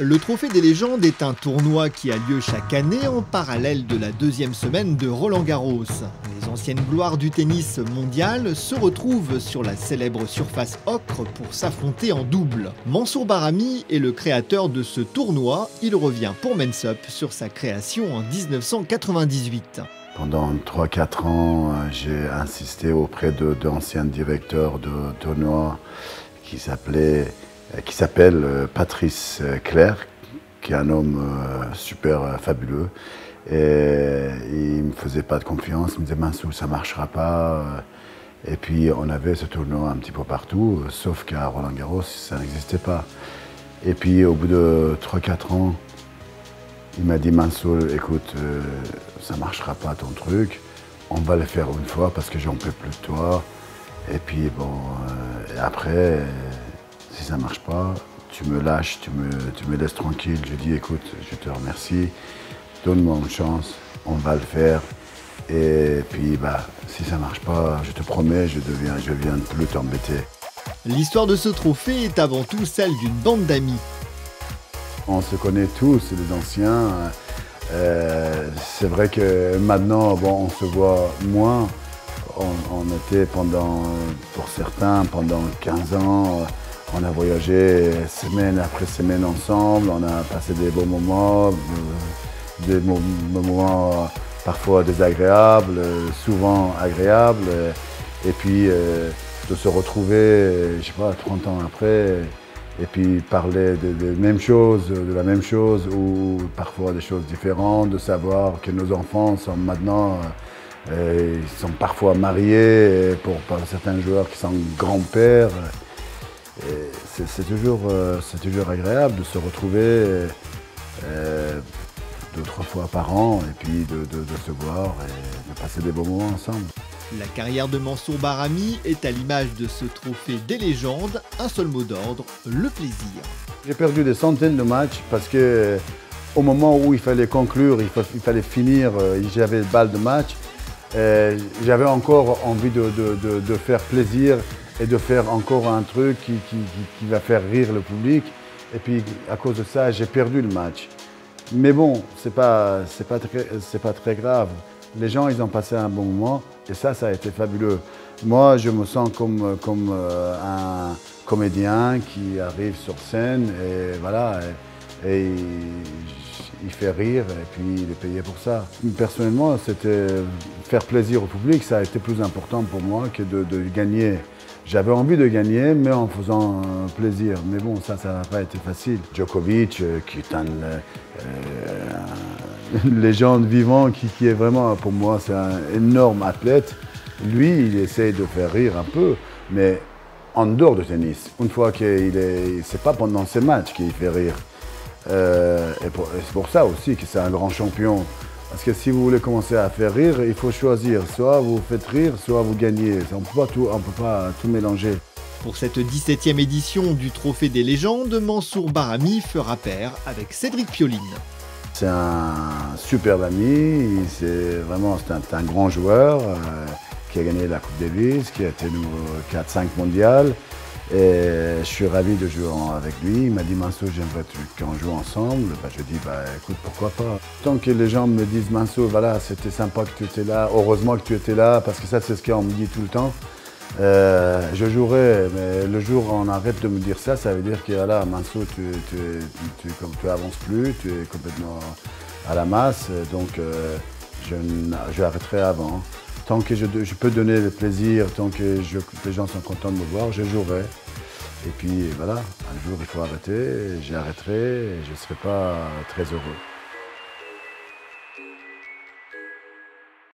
Le Trophée des légendes est un tournoi qui a lieu chaque année en parallèle de la deuxième semaine de Roland-Garros. Les anciennes gloires du tennis mondial se retrouvent sur la célèbre surface ocre pour s'affronter en double. Mansour Bahrami est le créateur de ce tournoi. Il revient pour Men's Up sur sa création en 1998. Pendant 3-4 ans, j'ai insisté auprès d'anciens directeurs de tournois qui s'appelle Patrice Clerc, qui est un homme super fabuleux. Et il ne me faisait pas de confiance, il me disait Mansour, ça ne marchera pas. Et puis on avait ce tournoi un petit peu partout, sauf qu'à Roland-Garros, ça n'existait pas. Et puis au bout de 3-4 ans, il m'a dit Mansour, écoute, ça ne marchera pas ton truc, on va le faire une fois parce que j'en peux plus de toi. Et puis bon, après, si ça ne marche pas, tu me lâches, tu me laisses tranquille. Je dis écoute, je te remercie, donne-moi une chance, on va le faire. Et puis si ça ne marche pas, je te promets, je viens plus t'embêter. L'histoire de ce trophée est avant tout celle d'une bande d'amis. On se connaît tous, les anciens. C'est vrai que maintenant, bon, on se voit moins. On était pour certains, pendant 15 ans, on a voyagé semaine après semaine ensemble, on a passé des bons moments, des moments parfois désagréables, souvent agréables. Et puis de se retrouver, je sais pas, 30 ans après, et puis parler de la même chose, ou parfois des choses différentes, de savoir que nos enfants sont maintenant, ils sont parfois mariés, pour certains joueurs qui sont grands-pères. C'est toujours agréable de se retrouver 2-3 fois par an, et puis de se voir et de passer des bons moments ensemble. La carrière de Mansour Bahrami est à l'image de ce trophée des légendes, un seul mot d'ordre, le plaisir. J'ai perdu des centaines de matchs parce que au moment où il fallait conclure, il fallait finir, j'avais le balle de match, j'avais encore envie de faire plaisir et de faire encore un truc qui va faire rire le public. Et puis à cause de ça, j'ai perdu le match. Mais bon, c'est pas très grave. Les gens, ils ont passé un bon moment et ça a été fabuleux. Moi, je me sens comme un comédien qui arrive sur scène et voilà, et il fait rire et puis il est payé pour ça. Personnellement, c'était faire plaisir au public, ça a été plus important pour moi que de gagner. J'avais envie de gagner, mais en faisant plaisir. Mais bon, ça n'a pas été facile. Djokovic, qui est une légende vivante, qui est vraiment, pour moi, c'est un énorme athlète. Lui, il essaie de faire rire un peu, mais en dehors du tennis. Une fois c'est pas pendant ses matchs qu'il fait rire. Et c'est pour ça aussi que c'est un grand champion. Parce que si vous voulez commencer à faire rire, il faut choisir. Soit vous faites rire, soit vous gagnez. On ne peut pas tout mélanger. Pour cette 17e édition du Trophée des légendes, Mansour Bahrami fera pair avec Cédric Pioline. C'est un super ami, c'est un grand joueur qui a gagné la Coupe Davis, qui a été numéro 4-5 mondial. Et je suis ravi de jouer avec lui. Il m'a dit Mansour, j'aimerais qu'on joue ensemble. Je dis écoute, pourquoi pas. Tant que les gens me disent Mansour, voilà, c'était sympa que tu étais là, heureusement que tu étais là, parce que ça c'est ce qu'on me dit tout le temps. Je jouerai, mais le jour où on arrête de me dire ça, ça veut dire que voilà, Mansour, tu avances plus, tu es complètement à la masse, donc je arrêterai avant. Tant que je peux donner le plaisir, tant que les gens sont contents de me voir, je jouerai. Et puis voilà, un jour il faut arrêter, j'arrêterai et je ne serai pas très heureux.